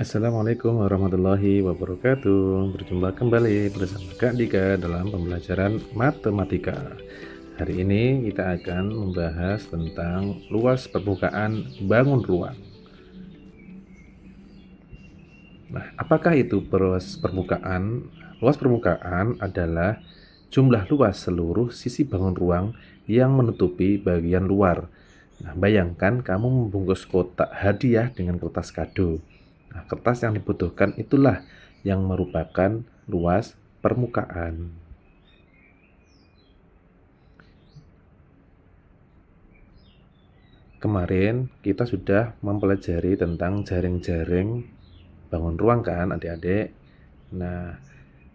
Assalamualaikum warahmatullahi wabarakatuh. Berjumpa kembali bersama Kak Dika dalam pembelajaran matematika. Hari ini kita akan membahas tentang luas permukaan bangun ruang. Nah, apakah itu luas permukaan? Luas permukaan adalah jumlah luas seluruh sisi bangun ruang yang menutupi bagian luar. Nah, bayangkan kamu membungkus kotak hadiah dengan kertas kado. Nah, kertas yang dibutuhkan itulah yang merupakan luas permukaan. Kemarin kita sudah mempelajari tentang jaring-jaring bangun ruang kan adik-adik. Nah,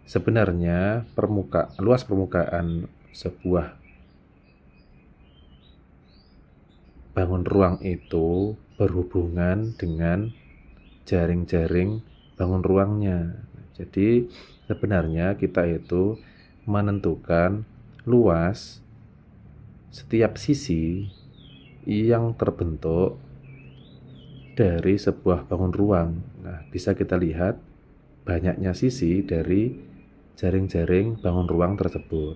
sebenarnya luas permukaan sebuah bangun ruang itu berhubungan dengan jaring-jaring bangun ruangnya. Jadi sebenarnya kita itu menentukan luas setiap sisi yang terbentuk dari sebuah bangun ruang. Nah, bisa kita lihat banyaknya sisi dari jaring-jaring bangun ruang tersebut.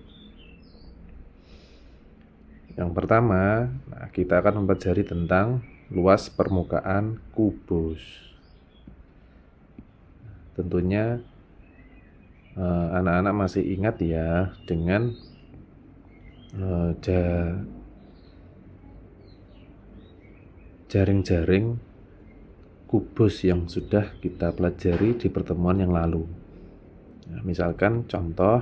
Yang pertama, kita akan mempelajari tentang luas permukaan kubus. Tentunya anak-anak masih ingat ya dengan jaring-jaring kubus yang sudah kita pelajari di pertemuan yang lalu. Nah, misalkan contoh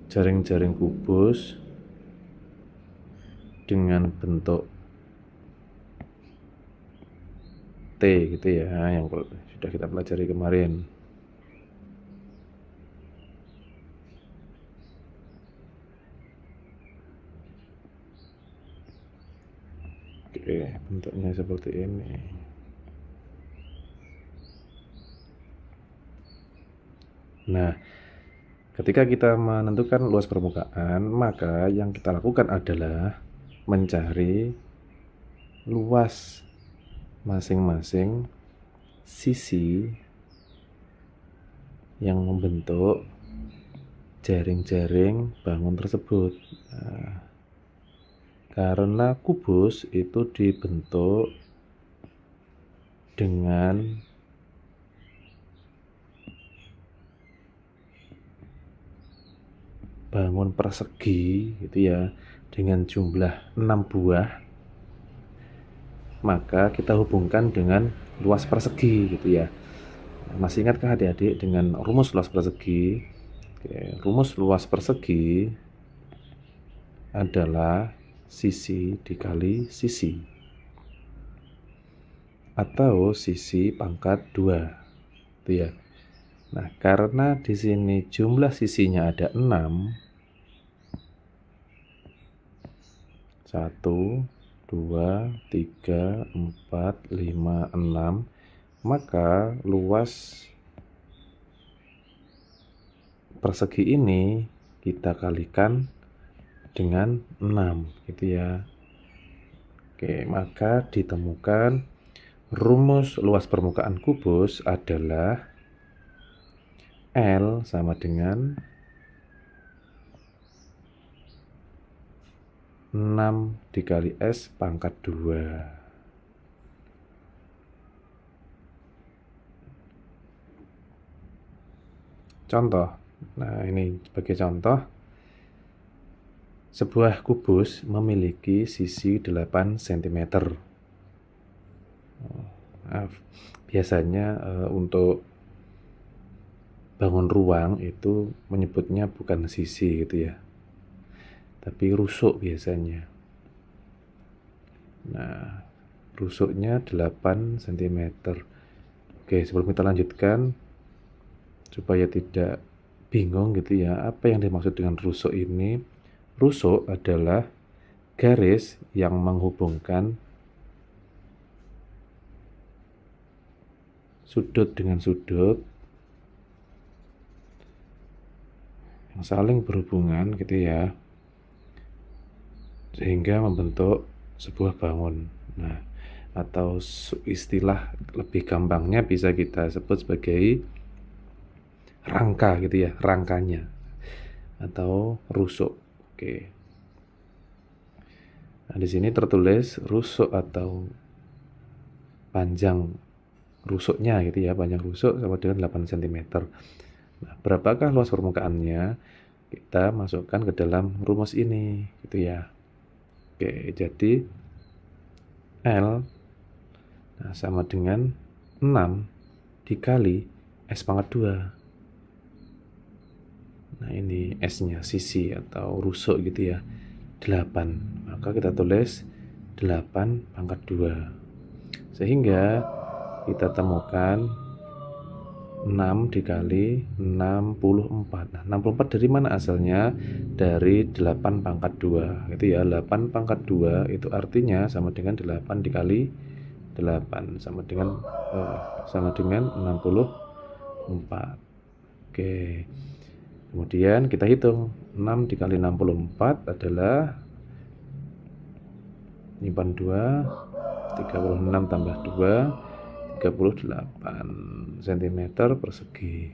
jaring-jaring kubus dengan bentuk T gitu ya, yang sudah kita pelajari kemarin. Oke, bentuknya seperti ini. Nah, ketika kita menentukan luas permukaan, maka yang kita lakukan adalah mencari luas masing-masing sisi yang membentuk jaring-jaring bangun tersebut. Nah, karena kubus itu dibentuk dengan bangun persegi gitu ya, dengan jumlah 6 buah, maka kita hubungkan dengan luas persegi gitu ya. Masih ingatkah adik-adik dengan rumus luas persegi? Oke, rumus luas persegi adalah sisi dikali sisi atau sisi pangkat 2 gitu ya. Nah, karena di sini jumlah sisinya ada 6, 1, 2, 3, 4, 5, 6, maka luas persegi ini kita kalikan dengan 6 gitu ya. Oke, maka ditemukan rumus luas permukaan kubus adalah L sama dengan 6 dikali S pangkat 2. Contoh. Nah, ini sebagai contoh. Sebuah kubus memiliki sisi 8 cm. Biasanya untuk bangun ruang itu menyebutnya bukan sisi gitu ya, tapi rusuk biasanya. Nah, rusuknya 8 cm. Oke, sebelum kita lanjutkan, supaya tidak bingung gitu ya, apa yang dimaksud dengan rusuk ini? Rusuk adalah garis yang menghubungkan sudut dengan sudut yang saling berhubungan gitu ya, sehingga membentuk sebuah bangun. Nah, atau istilah lebih gampangnya bisa kita sebut sebagai rangka gitu ya, rangkanya atau rusuk. Oke. Nah, di sini tertulis rusuk atau panjang rusuknya gitu ya, panjang rusuk sama dengan 8 cm. Nah, berapakah luas permukaannya? Kita masukkan ke dalam rumus ini gitu ya. Oke, jadi L sama dengan 6 dikali S pangkat 2. Nah, ini S-nya sisi atau rusuk gitu ya. 8. Maka kita tulis 8 pangkat 2. Sehingga kita temukan 6 dikali 64. Nah, 64 dari mana asalnya? Dari 8 pangkat 2. Gitu ya. 8 pangkat 2 itu artinya sama dengan 8 dikali 8 sama dengan 64. Oke. Kemudian kita hitung 6 dikali 64 adalah nyimpan 2, 36 tambah 2, 38 cm persegi.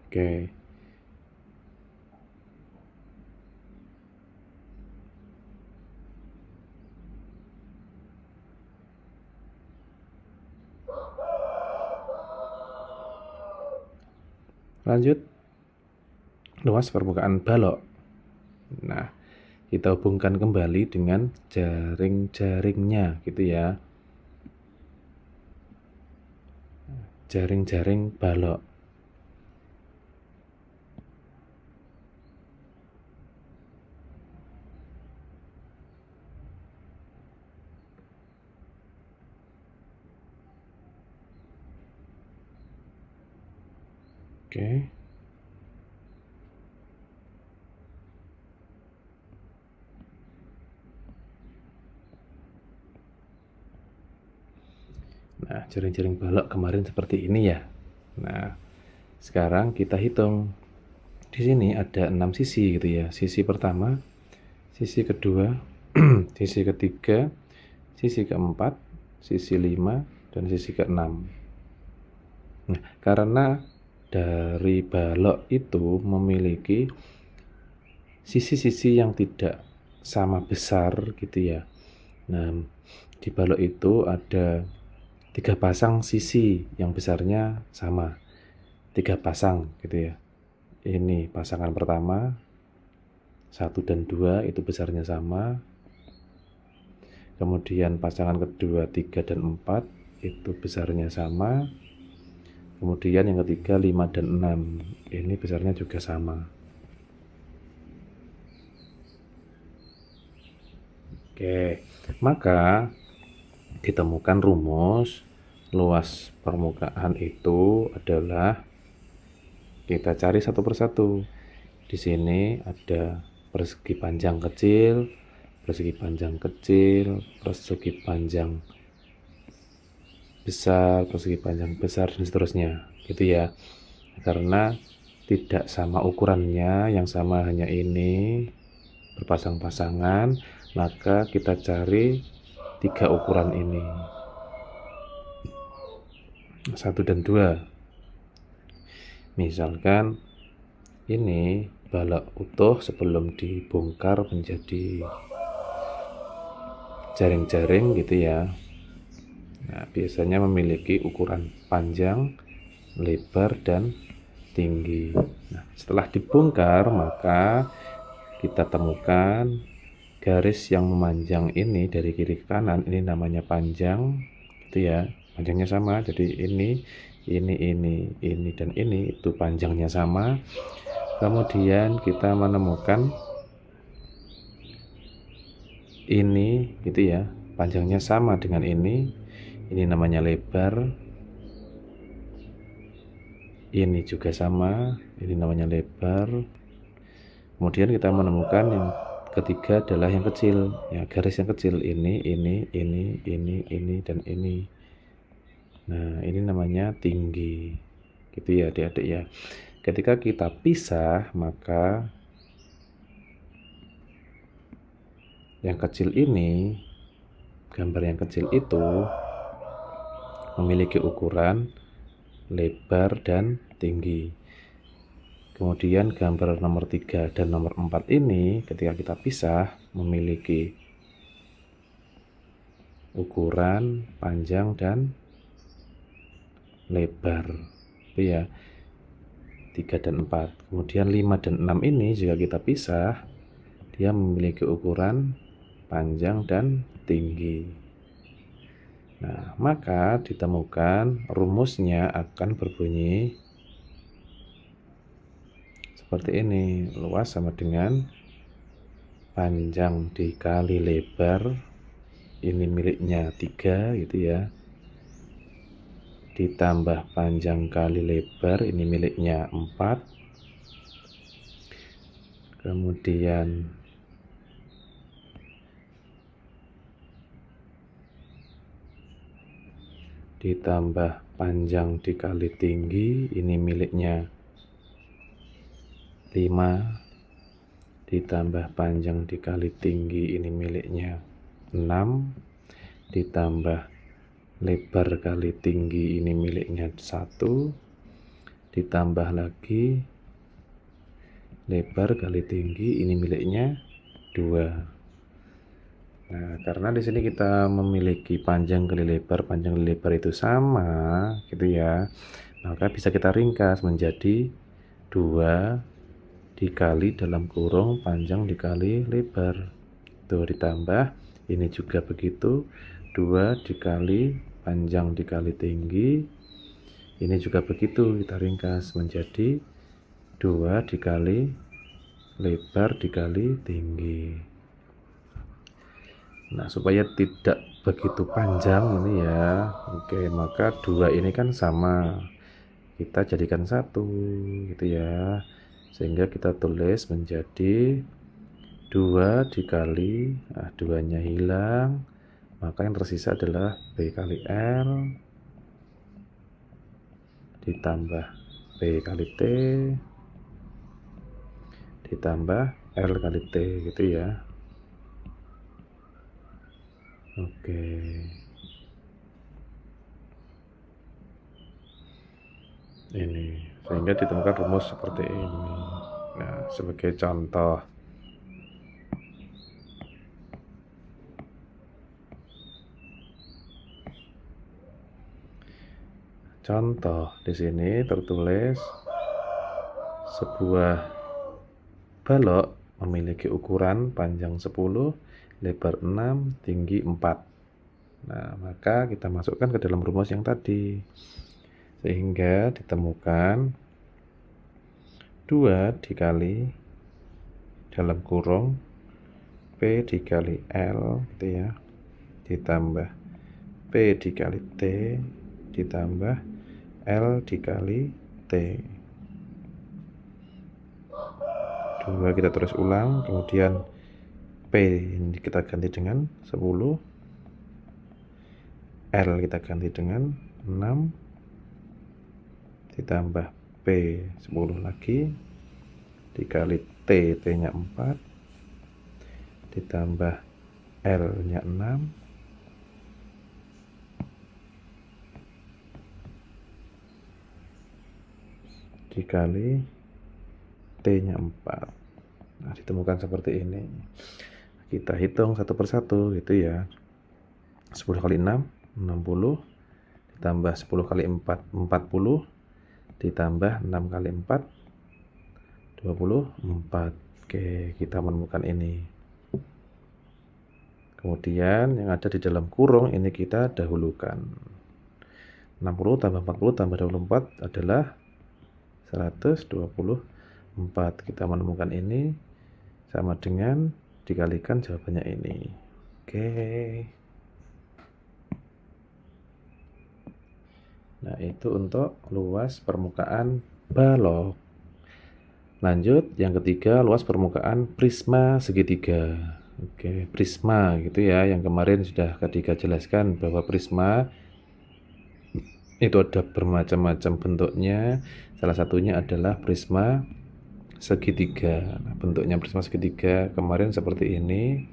Oke. Lanjut, luas permukaan balok. Nah, kita hubungkan kembali dengan jaring-jaringnya gitu ya. Jaring-jaring balok. Oke. Nah, jaring-jaring balok kemarin seperti ini ya. Nah, sekarang kita hitung. Di sini ada 6 sisi gitu ya. Sisi pertama, sisi kedua, sisi ketiga, sisi keempat, sisi 5, dan sisi keenam. Nah, karena dari balok itu memiliki sisi-sisi yang tidak sama besar gitu ya. Nah, di balok itu ada 3 pasang sisi yang besarnya sama. 3 pasang gitu ya. Ini pasangan pertama, 1 dan 2 itu besarnya sama. Kemudian pasangan kedua 3 dan 4 itu besarnya sama. Kemudian yang ketiga 5 dan 6 ini besarnya juga sama. Oke, maka ditemukan rumus luas permukaan itu adalah, kita cari satu persatu. Di sini ada persegi panjang kecil, persegi panjang kecil, persegi panjang besar, persegi panjang besar, dan seterusnya gitu ya. Karena tidak sama ukurannya, yang sama hanya ini berpasang-pasangan, maka kita cari 3 ukuran ini, 1 dan 2. Misalkan ini balok utuh sebelum dibongkar menjadi jaring-jaring gitu ya. Nah, biasanya memiliki ukuran panjang, lebar, dan tinggi. Nah, setelah dibongkar maka kita temukan garis yang memanjang ini dari kiri ke kanan, ini namanya panjang gitu ya. Panjangnya sama, jadi ini dan ini itu panjangnya sama. Kemudian kita menemukan ini gitu ya, panjangnya sama dengan ini namanya lebar. Ini juga sama, ini namanya lebar. Kemudian kita menemukan yang ketiga adalah yang kecil, ya garis yang kecil ini, dan ini. Nah, ini namanya tinggi. Gitu ya adik-adik ya. Ketika kita pisah, maka Yang kecil ini, gambar yang kecil itu memiliki ukuran lebar dan tinggi. Kemudian gambar nomor 3 dan nomor 4 ini ketika kita pisah memiliki ukuran panjang dan lebar. Itu ya, 3 dan 4. Kemudian 5 dan 6 ini jika kita pisah, dia memiliki ukuran panjang dan tinggi. Nah, maka ditemukan rumusnya akan berbunyi seperti ini. Luas sama dengan panjang dikali lebar, ini miliknya 3 gitu ya, ditambah panjang kali lebar, ini miliknya 4, kemudian ditambah panjang dikali tinggi, ini miliknya 5, ditambah panjang dikali tinggi, ini miliknya 6, ditambah lebar kali tinggi, ini miliknya 1, ditambah lagi lebar kali tinggi, ini miliknya 2. Nah, karena di sini kita memiliki panjang kali lebar itu sama, gitu ya. Maka bisa kita ringkas menjadi 2 dikali dalam kurung panjang dikali lebar. Tuh ditambah ini juga begitu, 2 dikali panjang dikali tinggi. Ini juga begitu, kita ringkas menjadi 2 dikali lebar dikali tinggi. Nah, supaya tidak begitu panjang ini ya. Oke, maka 2 ini kan sama. Kita jadikan 1 gitu ya. Sehingga kita tulis menjadi 2 dikali, 2-nya hilang. Maka yang tersisa adalah B kali L ditambah B kali T ditambah L kali T gitu ya. Oke. Ini sehingga ditemukan rumus seperti ini. Nah, sebagai contoh, di sini tertulis sebuah balok memiliki ukuran panjang 10, lebar 6, tinggi 4. Nah, maka kita masukkan ke dalam rumus yang tadi. Sehingga ditemukan 2 dikali dalam kurung P dikali L gitu ya, ditambah P dikali T ditambah L dikali T. 2 kita terus ulang, kemudian P ini kita ganti dengan 10, L kita ganti dengan 6, ditambah P 10 lagi, dikali T, T-nya 4, ditambah L-nya 6, dikali T-nya 4. Nah, ditemukan seperti ini. Kita hitung satu persatu gitu ya. 10 kali 6, 60, ditambah 10 kali 4, 40, ditambah 6 kali 4, 24. Oke, kita menemukan ini. Kemudian yang ada di dalam kurung ini kita dahulukan. 60 tambah 40 tambah 24 adalah 124. Kita menemukan ini sama dengan dikalikan jawabannya ini. Oke. Nah, itu untuk luas permukaan balok. Lanjut, yang ketiga, luas permukaan prisma segitiga. Oke, prisma gitu ya. Yang kemarin sudah ketika jelaskan bahwa prisma itu ada bermacam-macam bentuknya. Salah satunya adalah prisma segitiga. Nah, bentuknya prisma segitiga kemarin seperti ini.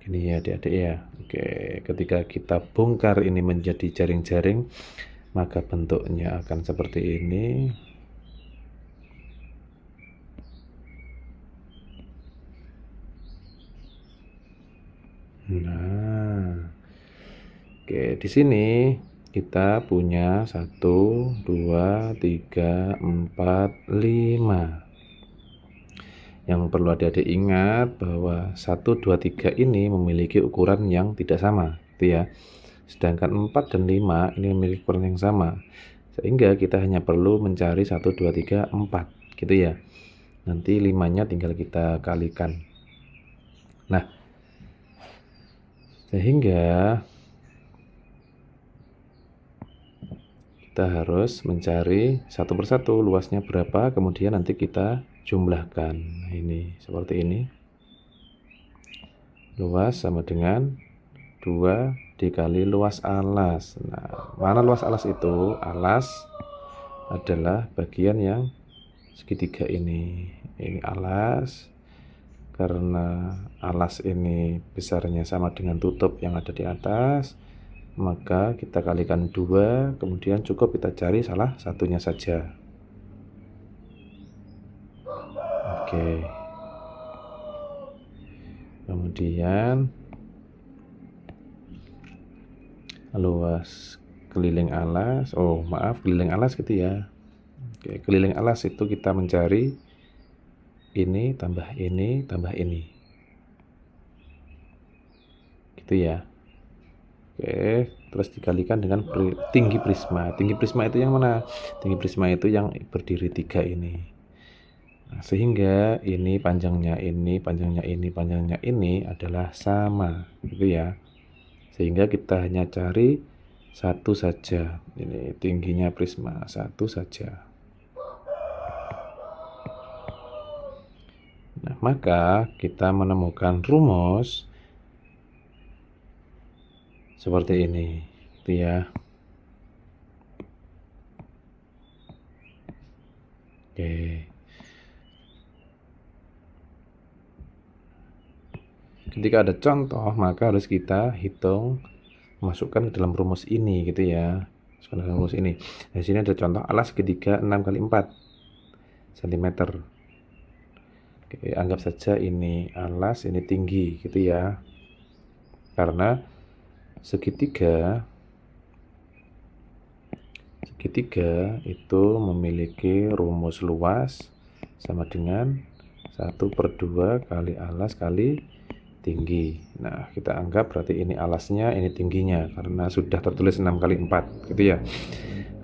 Ini ya adik-adik ya. Oke, ketika kita bongkar ini menjadi jaring-jaring, maka bentuknya akan seperti ini. Nah, oke, di sini kita punya 1, 2, 3, 4, 5. Yang perlu adik-adik ingat bahwa 1, 2, 3 ini memiliki ukuran yang tidak sama, gitu ya. Sedangkan 4 dan 5 ini memiliki ukuran yang sama. Sehingga kita hanya perlu mencari 1, 2, 3, 4, gitu ya. Nanti 5-nya tinggal kita kalikan. Nah, sehingga kita harus mencari satu persatu luasnya berapa, kemudian nanti kita jumlahkan. Nah, ini seperti ini. Luas sama dengan 2 dikali luas alas. Nah, mana luas alas itu? Alas adalah bagian yang segitiga ini. Ini alas. Karena alas ini besarnya sama dengan tutup yang ada di atas, maka kita kalikan 2, kemudian cukup kita cari salah satunya saja. Oke. Kemudian luas keliling alas, keliling alas gitu ya. Oke, keliling alas itu kita mencari ini tambah ini tambah ini. Gitu ya. Oke, terus dikalikan dengan tinggi prisma. Tinggi prisma itu yang mana? Tinggi prisma itu yang berdiri 3 ini. Nah, sehingga ini panjangnya ini, panjangnya ini, panjangnya ini adalah sama, gitu ya. Sehingga kita hanya cari satu saja. Ini tingginya prisma, satu saja. Nah, maka kita menemukan rumus seperti ini, gitu ya. Oke. Ketika ada contoh, maka harus kita hitung, masukkan ke dalam rumus ini, gitu ya. Masukkan ke dalam rumus ini. Di sini ada contoh alas segitiga 6 kali 4 cm. Oke, anggap saja ini alas, ini tinggi, gitu ya. Karena segitiga itu memiliki rumus luas sama dengan 1/2 kali alas kali tinggi. Nah, kita anggap berarti ini alasnya, ini tingginya karena sudah tertulis 6 kali 4, gitu ya.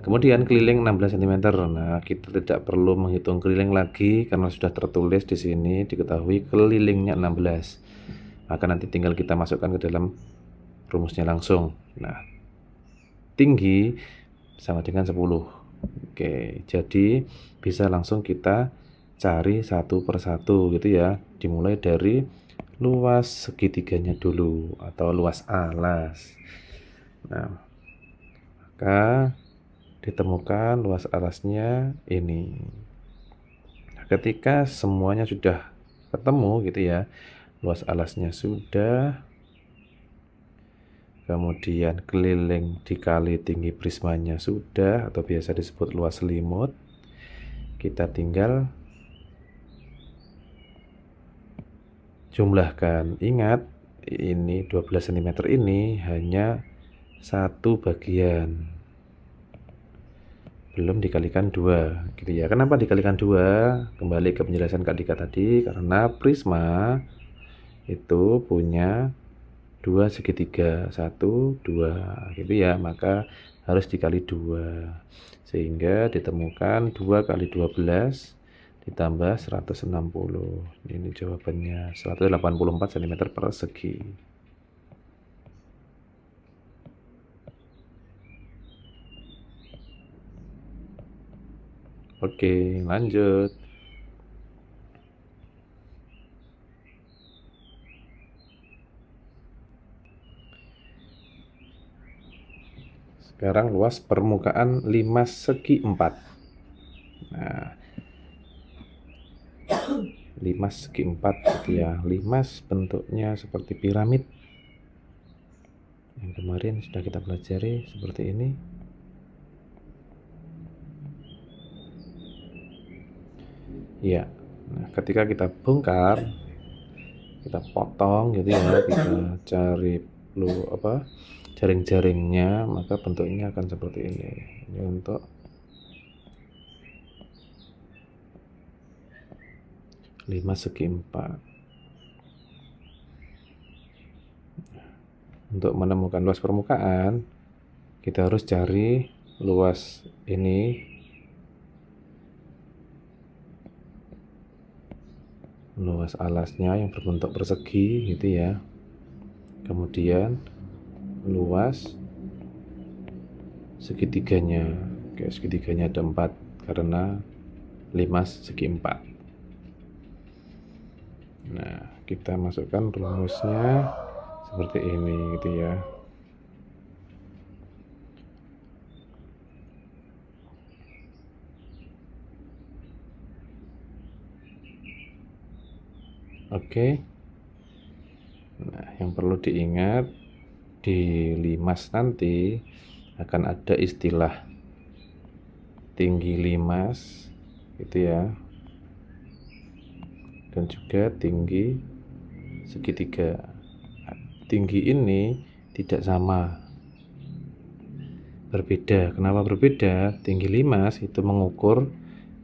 Kemudian keliling 16 cm. Nah, kita tidak perlu menghitung keliling lagi karena sudah tertulis di sini diketahui kelilingnya 16. Maka nanti tinggal kita masukkan ke dalam rumusnya langsung. Nah, tinggi sama dengan 10. Oke, jadi bisa langsung kita cari satu persatu, gitu ya. Dimulai dari luas segitiganya dulu atau luas alas. Nah, maka ditemukan luas alasnya ini. Nah, ketika semuanya sudah ketemu, gitu ya, luas alasnya sudah, kemudian keliling dikali tinggi prismanya sudah, atau biasa disebut luas selimut, kita tinggal jumlahkan. Ingat, ini 12 cm ini hanya satu bagian, belum dikalikan 2, gitu ya. Kenapa dikalikan 2? Kembali ke penjelasan Kak Dika tadi, karena prisma itu punya 2 segitiga, 1, 2, gitu ya. Maka harus dikali 2, sehingga ditemukan 2 kali 12 ditambah 160. Ini jawabannya 184 cm persegi. Oke, lanjut. Sekarang luas permukaan 5/4. Nah, limas segi 4 gitu ya. Limas bentuknya seperti piramid. Yang kemarin sudah kita pelajari seperti ini. Ya. Nah, ketika kita bongkar, kita potong gitu ya, kita cari jaring-jaringnya, maka bentuknya akan seperti ini. Ini untuk limas segi 4. Untuk menemukan luas permukaan, kita harus cari luas ini, luas alasnya yang berbentuk persegi gitu ya. Kemudian luas segitiganya. Oke, segitiganya ada 4 karena limas segi 4. Nah, kita masukkan rumusnya seperti ini gitu ya. Oke. Nah, yang perlu diingat di limas nanti akan ada istilah tinggi limas gitu ya, dan juga tinggi segitiga. Tinggi ini tidak sama, berbeda. Kenapa berbeda? Tinggi limas itu mengukur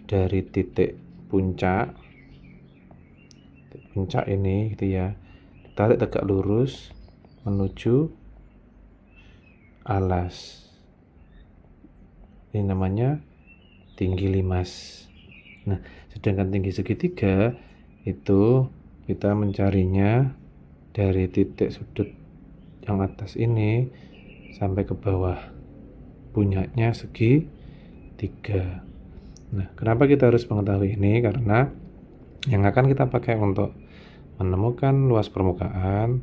dari titik puncak ini gitu ya, tarik tegak lurus menuju alas. Ini namanya tinggi limas. Nah, sedangkan tinggi segitiga itu kita mencarinya dari titik sudut yang atas ini sampai ke bawah, punyanya segitiga. Nah, kenapa kita harus mengetahui ini? Karena yang akan kita pakai untuk menemukan luas permukaan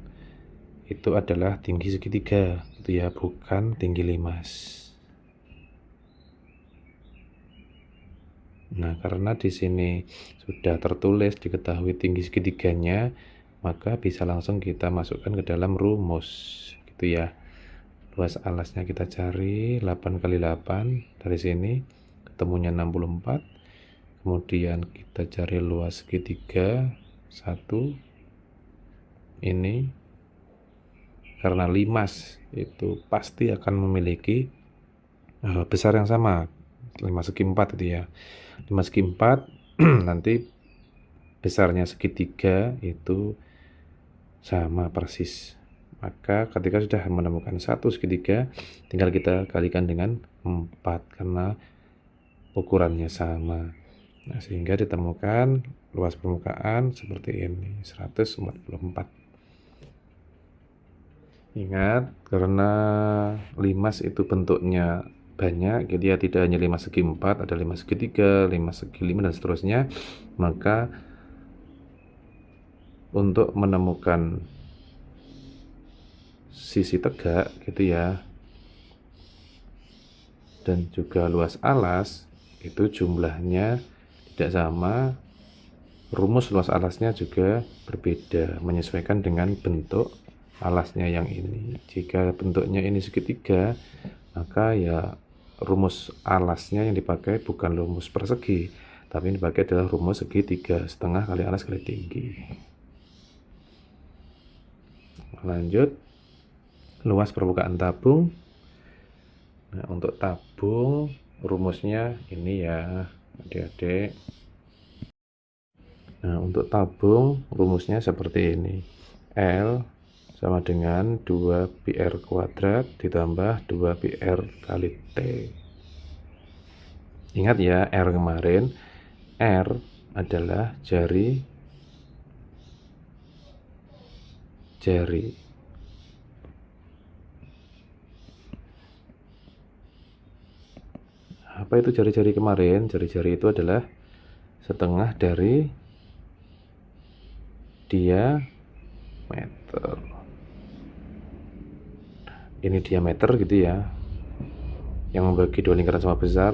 itu adalah tinggi segitiga, itu ya, bukan tinggi limas. Nah, karena di sini sudah tertulis diketahui tinggi segitiganya, maka bisa langsung kita masukkan ke dalam rumus gitu ya. Luas alasnya kita cari 8 kali 8, dari sini ketemunya 64. Kemudian kita cari luas segitiga 1 ini, karena limas itu pasti akan memiliki besar yang sama, 5 segi 4 itu ya. 5 segi 4 nanti besarnya segitiga itu sama persis. Maka ketika sudah menemukan 1 segitiga, tinggal kita kalikan dengan 4 karena ukurannya sama. Nah, sehingga ditemukan luas permukaan seperti ini, 144. Ingat, karena limas itu bentuknya banyak, jadi ya tidak hanya 5 segi 4, ada 5 segi 3, 5 segi 5 dan seterusnya. Maka untuk menemukan sisi tegak gitu ya, dan juga luas alas itu jumlahnya tidak sama, rumus luas alasnya juga berbeda menyesuaikan dengan bentuk alasnya yang ini. Jika bentuknya ini segitiga, maka ya rumus alasnya yang dipakai bukan rumus persegi, tapi yang dipakai adalah rumus segitiga, setengah kali alas kali tinggi. Lanjut, luas permukaan tabung. Nah, untuk tabung rumusnya ini ya adik-adik. Nah, untuk tabung rumusnya seperti ini. L sama dengan 2πr kuadrat ditambah 2πr kali T. Ingat ya, R kemarin, R adalah jari. Apa itu jari-jari kemarin? Jari-jari itu adalah setengah dari diameter. Ini diameter gitu ya, yang membagi 2 lingkaran sama besar.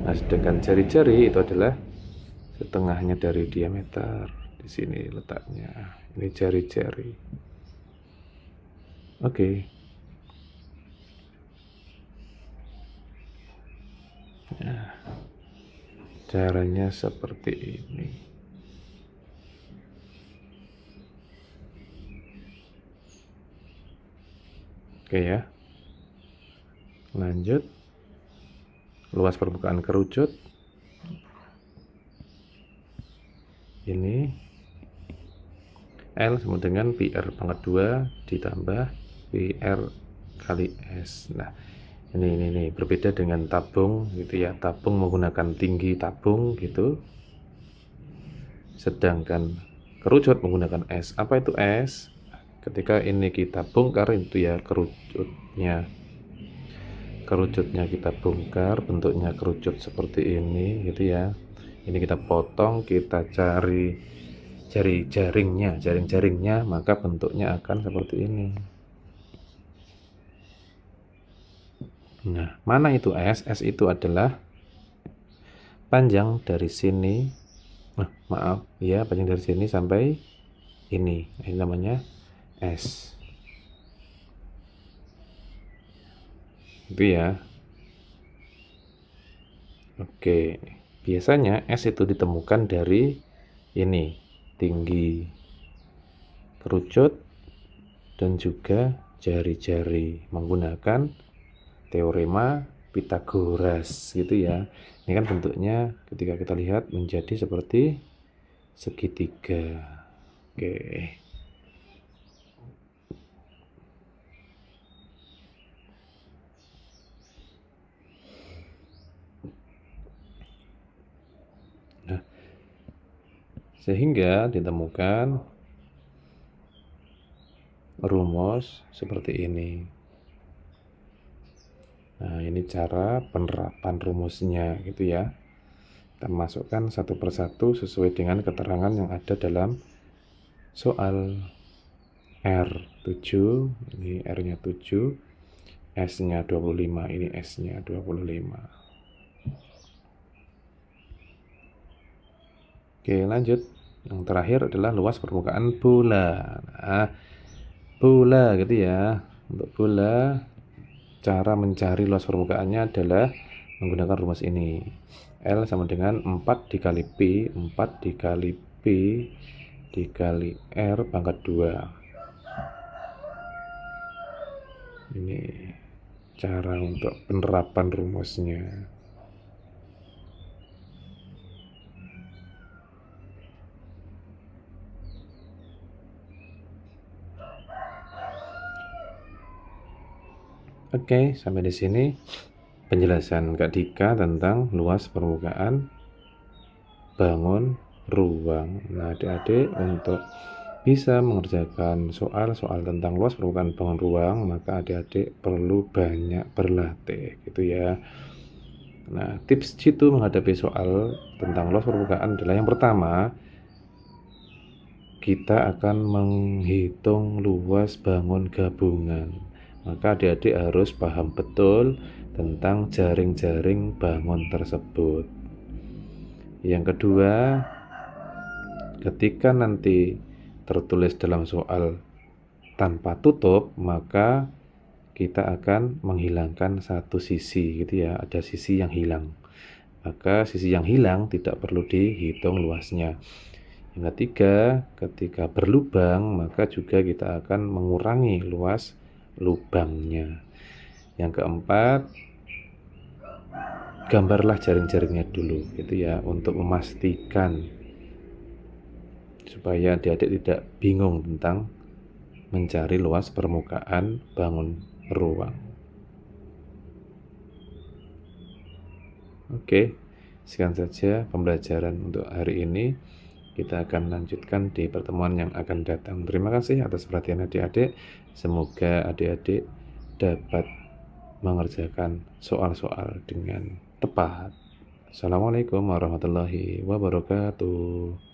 Nah, sedangkan jari-jari itu adalah setengahnya dari diameter. Di sini letaknya. Ini jari-jari. Oke. Nah, caranya seperti ini. Oke ya. Lanjut. Luas permukaan kerucut. Ini L sama dengan PR pangkat 2 ditambah PR kali S. Nah, ini berbeda dengan tabung gitu ya. Tabung menggunakan tinggi tabung gitu. Sedangkan kerucut menggunakan S. Apa itu S? Ketika ini kita bongkar itu ya kerucutnya kita bongkar, bentuknya kerucut seperti ini gitu ya. Ini kita potong, kita cari jaring-jaringnya, maka bentuknya akan seperti ini. Nah, mana itu S? S itu adalah panjang dari sini. Maaf, ya, panjang dari sini sampai ini. Ini namanya S. Itu ya. Oke. Biasanya S itu ditemukan dari ini, tinggi kerucut dan juga jari-jari menggunakan teorema Pythagoras gitu ya. Ini kan bentuknya ketika kita lihat menjadi seperti segitiga. Oke. Nah, sehingga ditemukan rumus seperti ini. Nah, ini cara penerapan rumusnya gitu ya. Kita masukkan satu persatu sesuai dengan keterangan yang ada dalam soal. R7, ini R-nya 7, S-nya 25, ini S-nya 25. Oke, lanjut. Yang terakhir adalah luas permukaan bola. Nah, bola gitu ya. Untuk bola, cara mencari luas permukaannya adalah menggunakan rumus ini. L sama dengan 4 dikali P, 4 dikali P dikali R pangkat 2. Ini cara untuk penerapan rumusnya. Oke, sampai di sini penjelasan Kak Dika tentang luas permukaan bangun ruang. Nah, adik-adik untuk bisa mengerjakan soal-soal tentang luas permukaan bangun ruang, maka adik-adik perlu banyak berlatih gitu ya. Nah, tips jitu menghadapi soal tentang luas permukaan adalah yang pertama, kita akan menghitung luas bangun gabungan. Maka adik-adik harus paham betul tentang jaring-jaring bangun tersebut. Yang kedua, ketika nanti tertulis dalam soal tanpa tutup, maka kita akan menghilangkan satu sisi gitu ya, ada sisi yang hilang. Maka sisi yang hilang tidak perlu dihitung luasnya. Yang ketiga, ketika berlubang, maka juga kita akan mengurangi luas lubangnya. Yang keempat, gambarlah jaring-jaringnya dulu gitu ya, untuk memastikan supaya adik-adik tidak bingung tentang mencari luas permukaan bangun ruang. Oke, sekian saja pembelajaran untuk hari ini. Kita akan lanjutkan di pertemuan yang akan datang. Terima kasih atas perhatian adik-adik. Semoga adik-adik dapat mengerjakan soal-soal dengan tepat. Assalamualaikum warahmatullahi wabarakatuh.